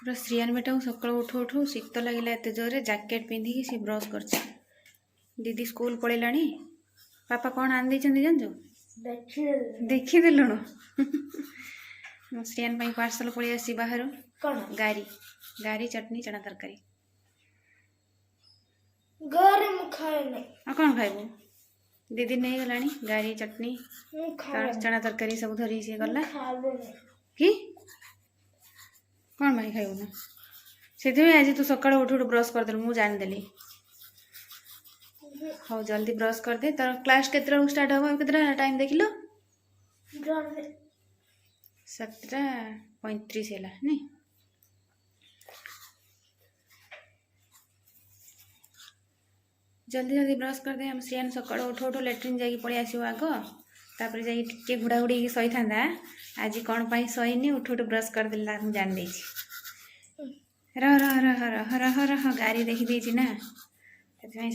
पूरा श्रियान बेटा को सकाल उठू उठू शीत लगे एत जोर जैकेट पिंधिकी सी ब्रश कर दीदी स्कूल पलैलाणी पापा कौन आन जान देखीदेलु श्रियान पार्सल पलि आसी बाहर गारी गारी चटनी चना तरकारी कौन खाइबू दीदी नहीं गलानी गारी चटनी चना तरकारी सब धरी सी गला कि कौन भाई खाइबू ना से आज तू सकाल उठ उठ ब्रश करदेलु मु जानीदेली हाँ जल्दी ब्रश कर दे तर क्लास के स्टार्ट हम के टाइम देख लो 7:35 है नहीं जल्दी जल्दी ब्रश कर दे हम श्रियान सकाल उठ उठ लैट्रिन जाकि पलि आसो आग तापर जा टे घुड़ा घुड़ी सही था आज कौन पाई सहीनी उठ उठ ब्रश कर देला जान दे रह रह रह रह रह रह गाड़ी देखी ना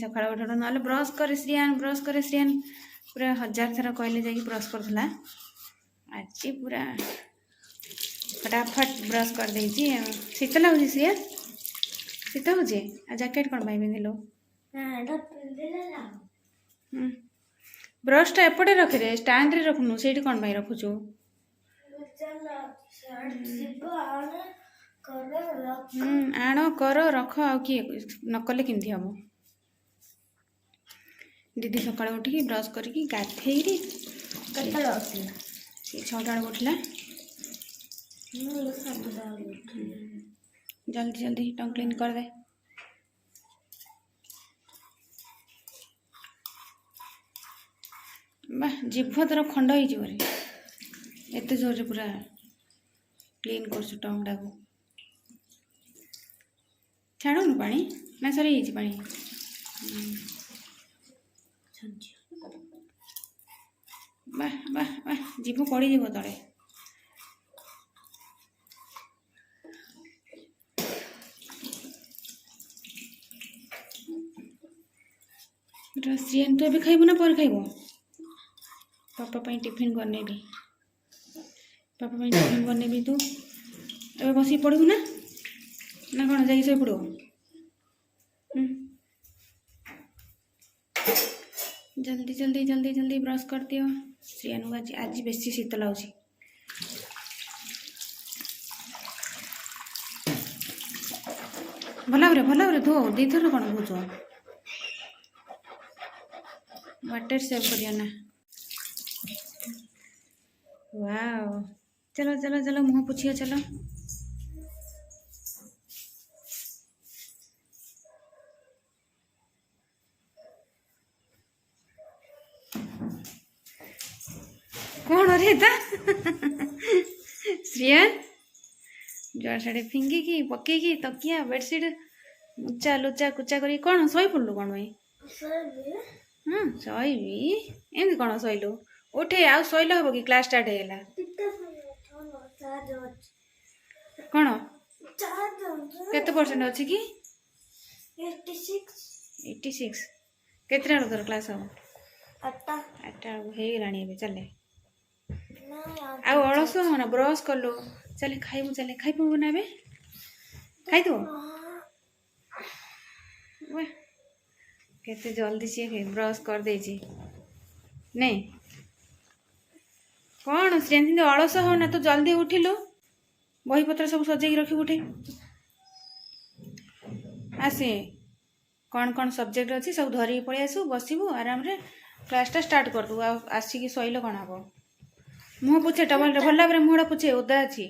सकाल उठ ना ब्रश करे श्रियान पूरा 1000 थर कहले जा ब्रश करला आज पूरा फटाफट ब्रश कर दे शीत लगुच श्रियान शीत हो जैकेट कौन पाई पिंधिलु ब्रशटा एपटे रखे स्टैंड रे रखुनु से कौन पाई रखुचु आण कर रख आ किए नकले केमती हम दीदी सकाल उठिकी ब्रश करिकी गाधेरी 6टा उठला जल्दी जल्दी टंग क्लीन कर दे बा जीभ तर खंड हो एत जोर पूरा क्लीन कर टंगटा को छाड़ू पानी ना सरी पानी वाह वाह वाह जीभ पड़ी जीव तले श्रियान तो अभी खाइबू ना पर खाइबू पापा पाई टिफिन करने भी पापा पाई टिफिन करने भी तू अबे बसी पड़ू ना ना कौन जाई सो पड़ो जल्दी जल्दी जल्दी जल्दी ब्रश कर दियो श्रियान को आज बेसी शीत लगुच भल धो दी थर कौन धोच वाटर सेव करिया ना वाओ चलो चलो चलो मुँह पूछिए चलो कौन रे श्रियान जुआर साड़े फिंगिकी पकईकी तकिया बेडसीट मुचा लुचा कुचा करी कौन शई पड़लु कौन भाई शईबी एमती कौन शईलु उठे आउ शैल हम कि क्लास स्टार्ट होगा कौन केते% अच्छी कि 86 केतटा तोर क्लास हम 8टा हो चले आउ अलस हो ना ब्रश कलु चले खाइबू चले खाइबू ना बे खाई दो केते जल्दी सी ब्रश कर दे नहीं कौन श्रियान अलस हो ना तो जल्दी उठिलु बही पत्र सब सजे रखी उठे आसे कौन कौन सब्जेक्ट अच्छी सब धरिकी पलि आसू बसबू आराम रे क्लासटा स्टार्ट कर दू आसिकी शैल कौन हम मुँह पुछे टवल भल भाव मुँहटा पुछे ओदा अच्छी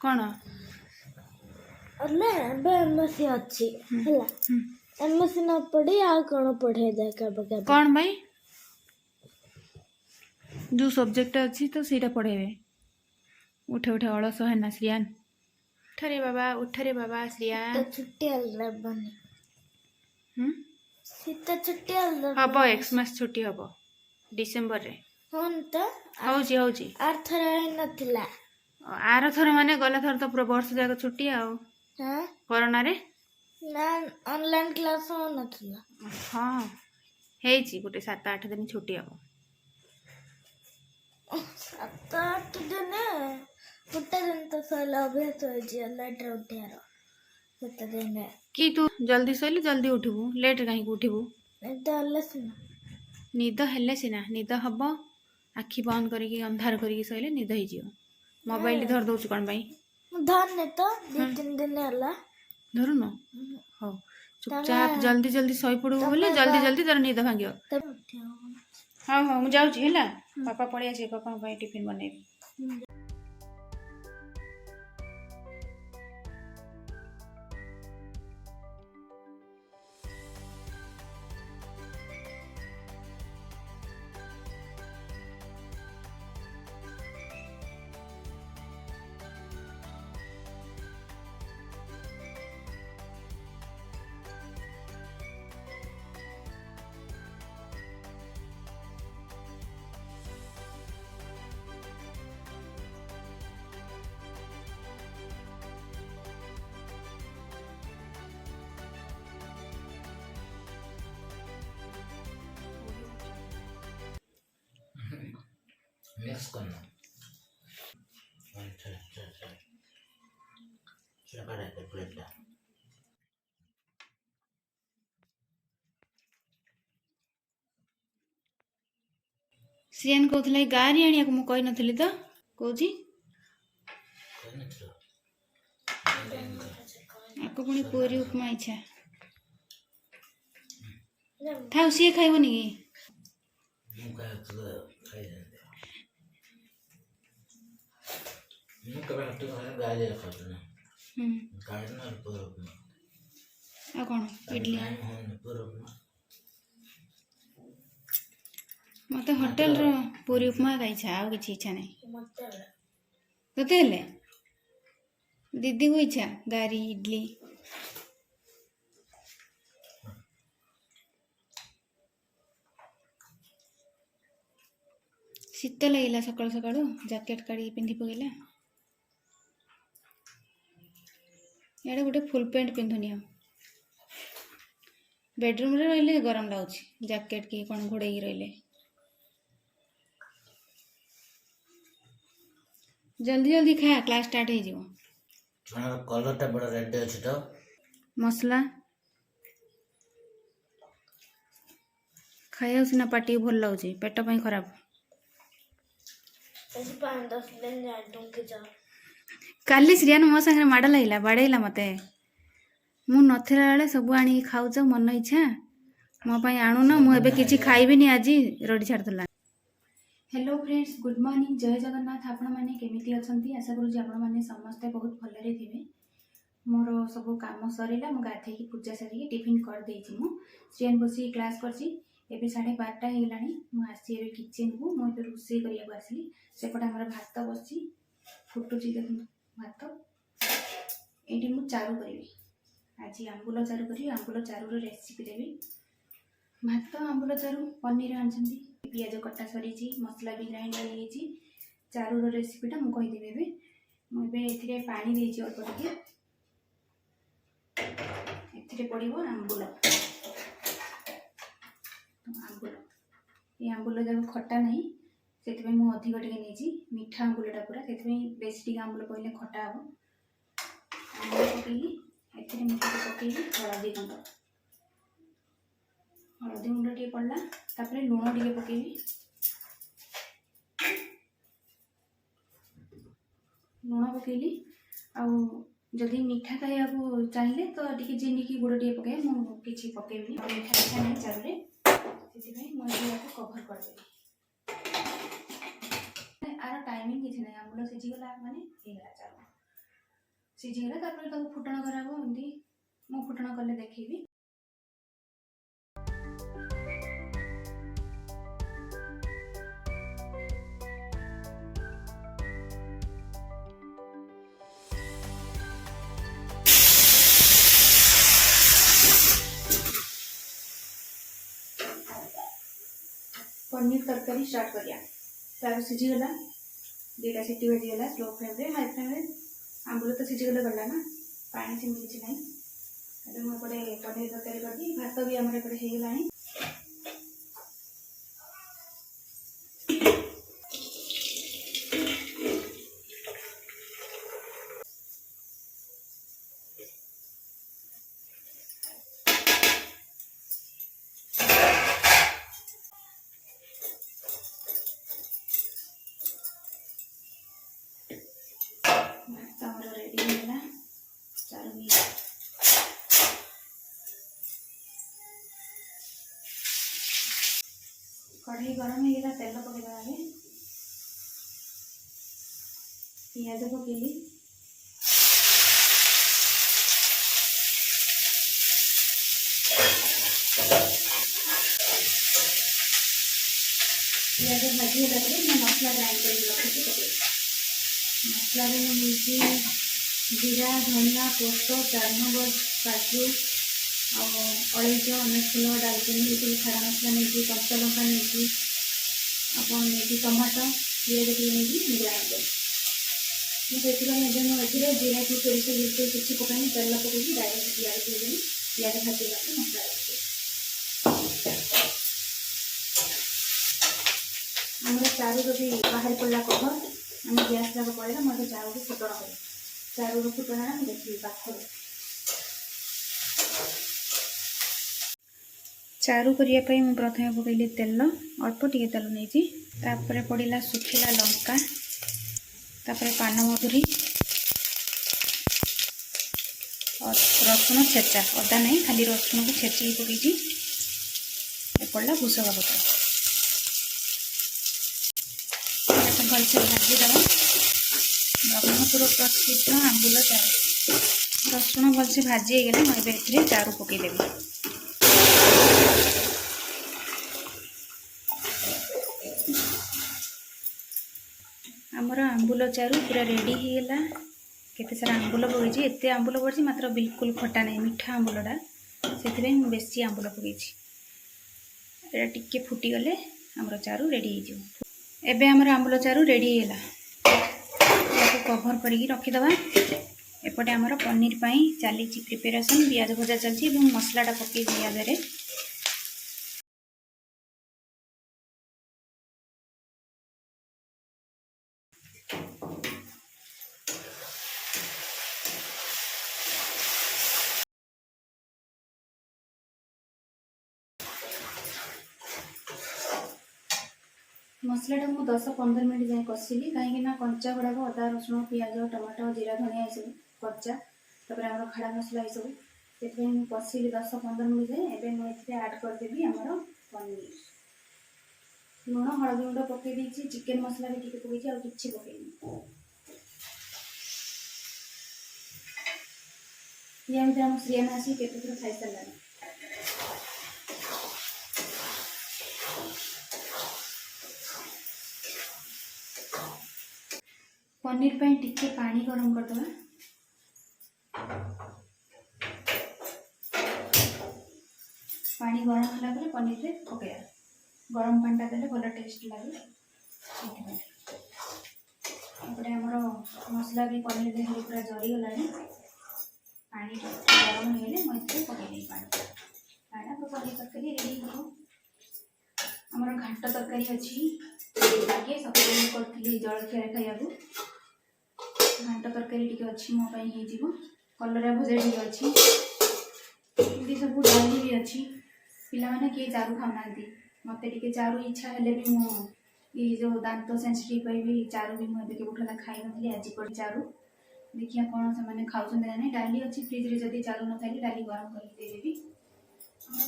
कौन एमएससी न पढ़ी आ कौन पढ़े दे कौन भाई जो सब्जेक्ट अच्छी तो सीटा पढ़ेबे उठे उठे अलस है ना श्रियान उठ रे बाबा श्रियान छुट्टी शीत छुट्टी हम एक्समास छुट्टी हम डिसेम्बर रे होजी आरथर नथिला आर थर माने गला थर तो पूरा वर्ष जाक छुट्टी आउ कोरोना रे ना ऑनलाइन क्लास हो नथिला हाँ हेची गोटे 7-8 दिन छुट्टी हम 7-8 दिन ତାହେଲେ ଅଭ୍ୟାସ ହେଇଛି ଲେଟ୍ରେ ଉଠିବାର କେତେ ଦିନ कि तू जल्दी शोले जल्दी उठबू लेट कहीं उठबू ନିଦ ହେଲେ ସିନା निद हेले सिना निद हब आखि बंद करिकी अंधार करिकी शोले निद हो मोबाइल धर दौच कौन पाई ମୁଁ ଧରିନି ତ 2-3 ଦିନ ହେଲା धरुन हो चुपचाप जल्दी जल्दी शोई पड़ू बोले जल्दी जल्दी तार निद भांगियो ତେବେ ଉଠି ହବନି। हाँ हाँ मुझे जाऊँ है पापा पड़े आसे पापा टिफिन बनैबी मिक्स करना अच्छा अच्छा अच्छा चला रहता प्लेट श्रियान कहूला गाड़ी आने को मुझे नथली तो कौची आपको पुणी पूरी उपमा इच्छा था सी खाइबनी कि आ कौन इडली मत होटेल रो पूरी उपमा का इच्छा आउ किसी इच्छा नहीं ମତେ ହେଲା। तोते हेले दीदी को इच्छा गारी इडली शीत लगे सकाल सकाल जैकेट काढ़ी पिंधि पकेला इे गोटे फुल पैंट पिंधुनी बेडरूम रे रहिले गरम लगुच जैकेट की कौन घोड़े रहिले जल्दी जल्दी खा क्लास स्टार्ट हो कलर टा बड़ा रेड अच्छे तो मसला खाया सीना पाटी भल लगुच पेट पाई खराब ଆଜି 5-10 ଦିନ ଯାଏ ଡୁଙ୍କି ଯାଅ काली श्रियान मो सागर माड़ लगे बाड़ेला मत मु नथिला बेले सब आनी खाऊच मन इच्छा मो आणुन मुझे किसी खाइबी आज रड़ी छाड़ला हेलो फ्रेंड्स गुड मॉर्निंग जय जगन्नाथ आपण मैंने केमिति अछंती आशा करूँ आपण मैंने समस्ते बहुत भलरे थे मोर सब काम सरला मु गाधे पूजा सारिकी टिफिन कर देछि मु श्रियान बसी क्लास करछि एबे 12:30 हो गलानी मु आसी एबे किचन को मु एबे रोषे करिया आसली सेपटे हमर भात बसछि फुटुछि देखु भात एटी मु चारू करिवि आज आंबुल चारू करी आंबुल चारू रेसिपी देवी भात आंबुल चारू पनीर आनछंती पियाज कटा सरी मसला भी ग्राइंड हो चारू रेसिपीटा मुझे कहीदेवी एबे मुझे एथिरे पानी देछि अल्प टिके एथिरे पड़िबो आंबुल आंबुल ये आंबुल जब खट्टा नहीं से मुझे अधिक टे नहीं मीठा आंबुलटा पूरा से बेसी टे आंबुल पड़े खट्टा हम आंबुल पकईली एथिरे मुझे पकईली हलदी गुंड टे पड़ला तापरे लुण टे पकईली लुण पकईली आउ जदि मीठा खाया चाहिए तो टी चीनी की गुड़ टे पकए मुझे पकईबी मीठा मीठा नहीं चारू से मुझे कभर करदेवी आर टाइमिंग किसी ना आंबुल सीझीगला माने चारू सीझीगला फुटण कराब एमती मु फुटण कले देखी पनीर तरकारी स्टार्ट करिया तार सीझीगला 2टा सीटी बजीगला स्लो फ्लेम रे हाई फ्लेम रे आंबुल तो सीझीगले गला ना पानी सेमती किसी ना मुझे पनीर तरकारी करदी भात भी आम एपटे हो गला कढ़ाई गरम हो तेल पकईदेवा आगे पियाज पकईली पियाज भाजी मैं मसला ग्राइंड कर रखी पकई मसला मुझे जीरा धनिया पोस्त चारमगज काजू अलैच अनेक फूल डालचिनी ये सब खड़ा मसला नहीं कंचा लंका नहीं आपन नहीं टमाटो पियाज नहीं ग्राइंड कर मुझे जीरा की सोरिष बिल्कुल किसी पकानी तेल पकई डायरेक्ट पियाज पकईदेवी पियाज भाजी मसला आम चारू भी बाहर पड़ा कभर आम गैस जाक पड़ेगा मैं चारू को फुटण कर चारू फुटण देखिए पाखर चारू करने मुझे प्रथम पकईली तेल अल्प टे तेल नहीं पड़ा सुखिला लंका तापर पान मधुरी और रसुण छेचा अदा नहीं खाली रसुण को छेचिक पकई पड़ा भूसंगा पत्र भलसे भाजीदेव ब्रह्मपुर प्रसिद्ध आंबुल चारू रसुण भलसे भाजी गले मुझे चारू पकईदेवी आमर आंबुल चारू पूरा रेडी होगा केते सारा आंबुल पकई एत आंबुल पड़ी मात्र बिल्कुल खटा नहीं मीठा आंबुलटा से बेसी आंबुल पकई टिके फुटीगले आमर चारू रेडी हो एबे आमर आंबुल चारू रेडी होगा कभर करके रखीदे एपटे आमर पनीर पाई चली प्रिपेरेसन पियाज भजा चलती मसलाटा पकई पियाज मसलाटा मुझे 10-15 मिनट जाए कषिली कहीं कंचा गुड़ाक अदा रसुण पियाज टमाटो जीरा धनिया ये सब कच्चा तापर आम खड़ा मसला ये सब से कषिली 10-15 मिनट जाए एवं मुझे आड करदेवी आमर पनीर लुण हलदी गुंड पकई चिकेन मसला भी टी पकई और कि पकईनी या आम श्रियान आसी केते थर खाई सारा पनीर पे टिके पानी गरम करदे पानी गरम होला पनीर रे पकड़ा गरम पानी देले भल टेस्ट लगे एपटे आमर मसला भी पनीर देखे पूरा जरीगला पानी गरम होगले मुझे पकईदी पानी पनीर तरकारी रेडी हो आमर घाट तरकारी अच्छी आगे सकाल करी जलखिया खाया घाट तरकारी टी अच्छी मोपाई कलरा भजा टी अच्छी सब डाली भी अच्छी पिलाने किए चारू खाऊना मत टे चारू इच्छा हेले भी ये जो दांत सेंसिटिव भी चारू भी मुझे केवटा खाई नी आज पड़ी चारू देखिए कौन से खाऊँ ना नहीं डाली अच्छी फ्रिज रे जदि चारू न खाई डाली गरम करके देदेवी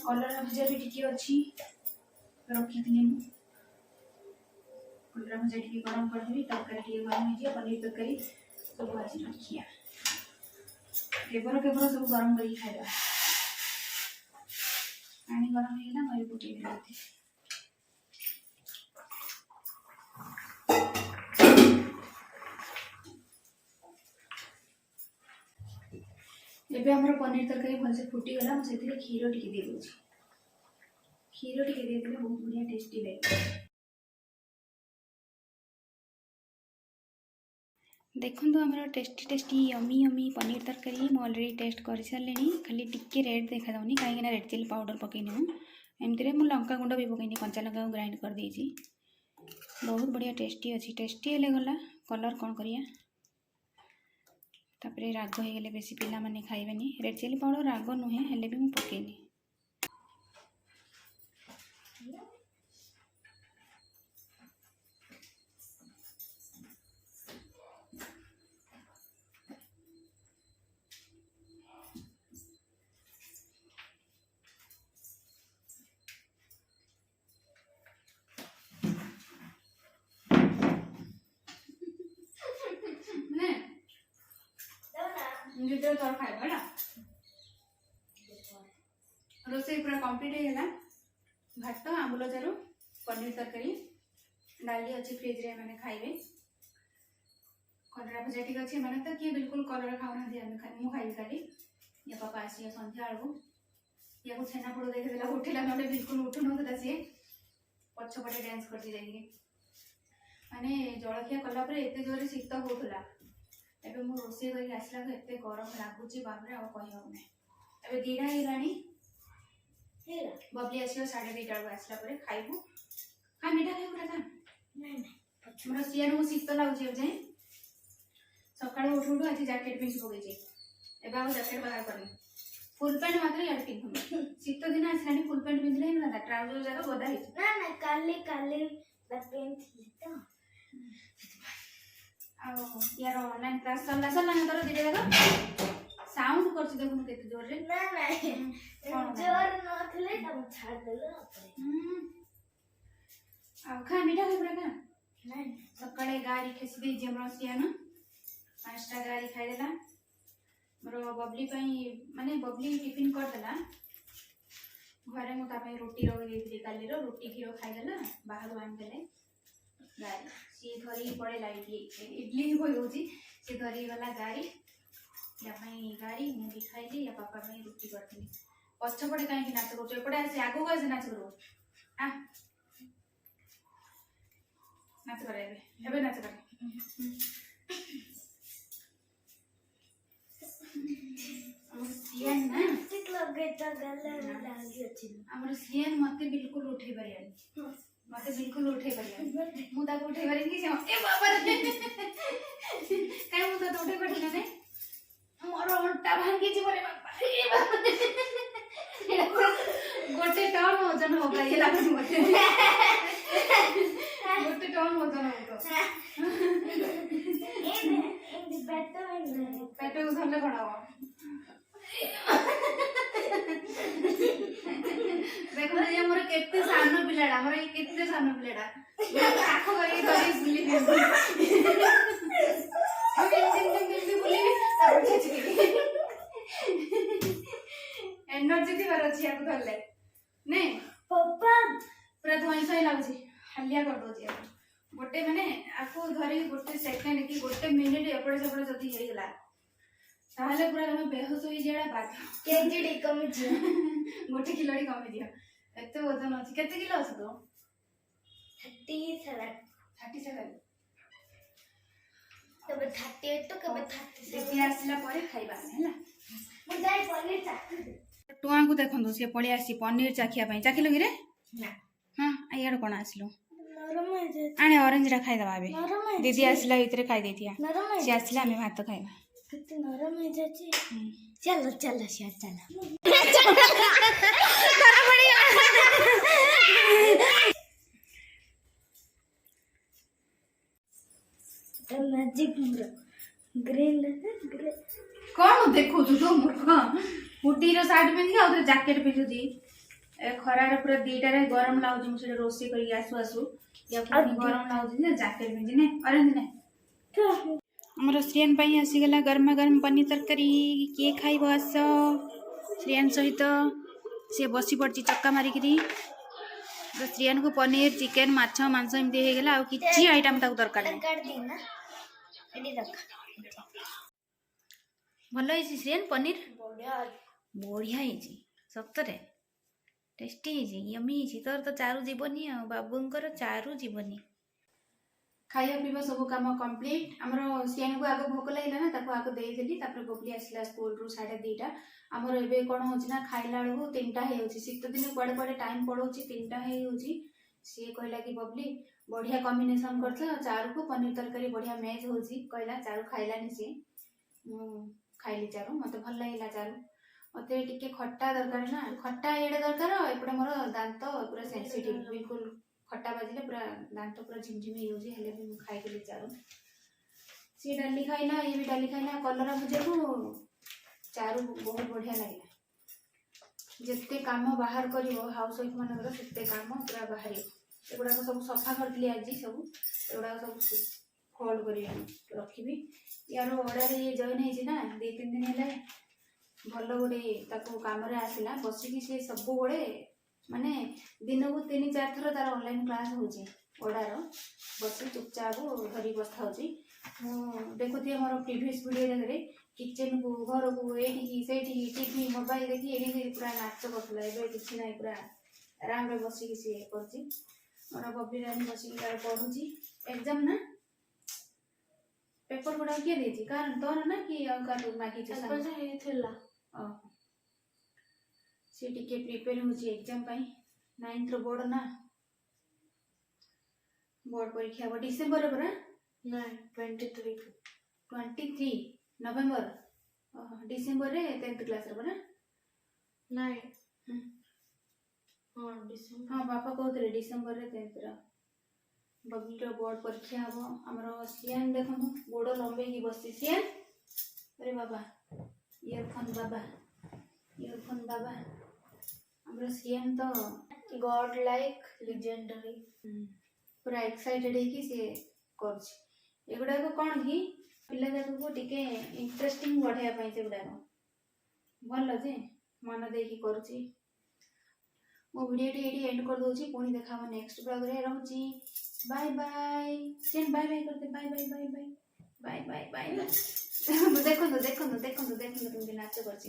कलरा भजा भी टी अच्छी रखी कलरा भजा टी गरम करदेवी तरकारी टी गरम हो पनीर तरकारी सब आज रखिया केवल केवल सब गरम कर खाइबा पानी गरम होगा मैं पकई देती एबे हमर पनीर तरकारी भलसे फुटीगला मुझे क्षीर टी दे दूँ क्षीर टी दे देले बहुत बढ़िया टेस्टी लगे देखो आमर tasty tasty yummy yummy paneer तरकारी मुझे अलरेडी टेस्ट कर सारे खाली टिके रेड देखा दूनी कहीं रेड चिली पाउडर पकईनी एमती मुझे लंका गुंड भी पकईनी कंचा लंका को ग्राइंड कर देती बहुत बढ़िया टेस्टी अच्छी टेस्टी हेले गला कलर कौन करिया तापरे राग हो गले बेसी पिला माने खाइबेनी रेड चिली पाउडर राग नुहे हेले भी मुझे पकईनी ଯେତେବେଳେ ତୋର ଖାଇବା ହେଲା ରୋଷେଇ ପୁରା କମ୍ପ୍ଲିଟ୍ ହେଇଗଲା। ଭାତ ଆମ୍ବୁଲ ଚାରୁ ପନିର ତରକାରୀ ଡାଲି ଅଛି ଫ୍ରିଜ୍ରେ ମାନେ ଖାଇବେ। କଲରା ଭଜା ଟିକେ ଅଛି ଏମାନେ ତ କିଏ ବିଲକୁଲ କଲରା ଖାଉନାହାନ୍ତି ଆମେ ମୁଁ ଖାଇବି ଖାଲି। ୟା ବାପା ଆସିବେ ସନ୍ଧ୍ୟା ବେଳକୁ ୟାକୁ ଛେନାପୋଡ଼ ଦେଖିଦେଲା ଉଠିଲା ନହେଲେ ବିଲକୁଲ ଉଠୁନଥିଲା ସିଏ ପଛପଟେ ଡ୍ୟାନ୍ସ କରିଛି ଯାଇକି। ମାନେ ଜଳଖିଆ କଲା ପରେ ଏତେ ଜୋରରେ ଶୀତ ହଉଥିଲା ଏବେ ମୁଁ ରୋଷେଇ କରିକି ଆସିଲାକୁ ଏତେ ଗରମ ଲାଗୁଛି ବାପରେ ଆଉ କହିବାକୁ ନାହିଁ। ଏବେ 2ଟା ହେଇଗଲାଣି ବବଲି ଆସିବ 2:30 ବେଳକୁ ଆସିଲା ପରେ ଖାଇବୁ। ଖା ମିଠା ଖାଇବୁ ନା ଆମର ସିଆକୁ ଶୀତ ଲାଗୁଛି ଏବେ ଯାଏଁ। ସକାଳୁ ଉଠୁ ଉଠୁ ଆଜି ଜ୍ୟାକେଟ ପିନ୍ଧି ପକେଇଛି ଏବେ ଆଉ ଜ୍ୟାକେଟ ବାହାର କରିନି। ଫୁଲ ପ୍ୟାଣ୍ଟ ମାତ୍ର ଇଆଡ଼େ ପିନ୍ଧୁନି ଶୀତ ଦିନ ଆସିଲାଣି ଫୁଲ ପ୍ୟାଣ୍ଟ ପିନ୍ଧିଲେ ହିଁ ନା ଟ୍ରାଉଜର ଯାକ ଗଦା ହେଇଛି। ନା କାଲି ପିନ୍ଧିଥିଲି ତ ଆଉ यार ऑनलाइन क्लास सरला ना तोर दीदी देखो साउंड करछ देखुन केते जोर रे ना जोर नथले तब छाड़ देलो आ खा मीठा खाइबरा का ना सकाळे गाड़ी खेसी दे जेमरा सियाना 5टा गाड़ी खाइ देला मोर बबली पई माने बबली टिफिन कर देला घरे मु ता पई रोटी रगै देथि काली रो रोटी घिरो खाइ देला बाहर आन देले गाड़ी सी धरी पड़े लाइट इडली हो जाऊँगी सी धरी गला गाड़ी या गाड़ी मुझे खाइली या पापा रुटी करी पछपटे कहीं नाच कर एपटे आस आगू आस नाच कर नाच कर नाच कर सीएन ना आमर सीएन मत बिल्कुल उठे पारे मत बिल्कुल उठे पारे मु ताको उठे पारे कि ए बाबा रे काई मु तो उठे पारे ना मोर अंटा भांगी छी बोले बाबा ए बाबा गोटे टन वजन हो गई लागु मते गोटे टन वजन हो तो ए पेट को धरले खड़ा हो देखो ये मोर केते सानो पिलाडा मोर ये केते सानो पिलाडा आखो करी धरी बुली दे अब दिन बुली अब छेची एनर्जी थी बार अछि आको धरले ने पापा पूरा धोई सई लागछि हलिया कर दोछि गोटे माने आको धरी गोटे सेकंड की गोटे मिनिट एपड़े सेपड़े जदी हे गेला ताहले पूरा हम बेहोश होई जेडा बात केजी कमी छी गोटे किलोडी कमी दियो एते वजन अछि केते किलो अछि तो 37 कबे 38 तो कबे 37 देखि आसिला परे खाइबा हैला मु जाई पनीर चाखी टुआ को देखंदो से पळे आसी पनीर चाखिया पई चाखि लगी रे ना हां आइयाड कोन आसलो नरम है जे आने ऑरेंज रा खाइ दबा बे नरम है दीदी आसिला इतरे खाइ देतिया नरम है से आसिला हमें भात खाइबा कितने नरम है चाची चलो चलो शेयर चलो तो मैजिक ग्रीन ग्रीन कौन देखो तो मूर्ख हुटी रो शर्ट पिंधि आ उधर जैकेट पिंधुदी ए खरा रे पूरा 2टा रे गरम लागु जे मुसे रोसे करी आसु आसु या पूरी गरम लागु जे जैकेट पिंधि ने ऑरेंज ने तो हमर श्रियन पई आसी गला गरमा गरम पनीर तरकारी के खाइबो आस श्रियन सहित से बसी पड़ची चक्का मारी करी तो श्रियन को पनीर चिकन माछ मांस एमती हे गेला आ किछि आइटम ताको दरकार नै काट दी ना एडी रख भलो है श्रियन पनीर बढ़िया बढ़िया है सतरे टेस्टी है यमी है तोर तो चारु जीवनी आ बाबूंकर चारु जीवनी खाइया पीवा सब काम कंप्लीट हमर सियान को आगे भोक लागला ना ताको आगे देई देली तापर बबली आसला स्कूल रो 2:30 हमर एबे कोन होची ना खाइला बेलू 3टा हे होची शीत दिन पड़े पड़े टाइम पड़ोची 3टा हे होची सी कहला कि बबली बढ़िया कॉम्बिनेशन करछ चारु को पनीर तरकारी बढ़िया मैच होची कहला चारु खाइलानी सी खाइली चारु मते भल लागला चारु मते टिके खट्टा दरकार ना खट्टा एडे दरकार एपडे मोर दांत पूरा सेंसिटिव बिल्कुल खट्टा बाजिले पूरा दांत पूरा झिमझिम हो जाउजी हेले भी खाइ गेली चारु सी डाली खाइला ये भी डाली खाइला कलरा भुजा को चारु बहुत बढ़िया लागला जत्ते काम बाहर करिवो हाउस वाइफ मानकर सेते काम पूरा बाहर एगुडा सब सफा करली आज सब एगुडा सब होल्ड कर रखी यार ऑर्डर ये जॉइन है ना 2-3 दिन है भल गोटे कम आसला बसिकी सी सब बड़े माने दिन को 3-4 थर तार ऑनलाइन क्लास होची ओडार बस चुपचाप धरी बस्ता होची देखुथी मोर प्रीवियस वीडियो जगह किचन को घर को एठी सेठी टीवी मोबाइल देखी एठी पूरा नाच करथला एबे किछि नै पूरा आराम रे बसिकी सी करची मोर बबली रानी बसिकी तार पढुची एग्जाम ना पेपर गुडा किए देची कारण तोर ना कि का तू माकी छ पेपर जे हेथला से टिके प्रिपेयर होची एग्जाम पाई 9th रो बोर्ड ना बोर्ड परीक्षा हो डिसेंबर रे नहीं 23 नवंबर डिसेंबर रे 10th क्लास रे बरा नहीं हाँ डिसेंबर हाँ पापा कहते डिसेंबर रे 10th रा बबली रो बोर्ड परीक्षा हो हमरो सियान देखो गोड़ लंबे की बसी सियान अरे बाबा ईयरफोन बाबा हमरो सियान तो गॉड लाइक लेजेंडरी पूरा एक्साइटेड है कि से करछि एगुडा को कोन कि पिला जाक को टिके इंटरेस्टिंग बढ़ाया पई से गुडा भल जे मन देकी करछि मो वीडियो टी एडी एंड कर दोछि पुनी देखाबो नेक्स्ट ब्लॉग रे रहउछि बाय बाय सेन बाय बाय करते bye bye bye bye bye bye bye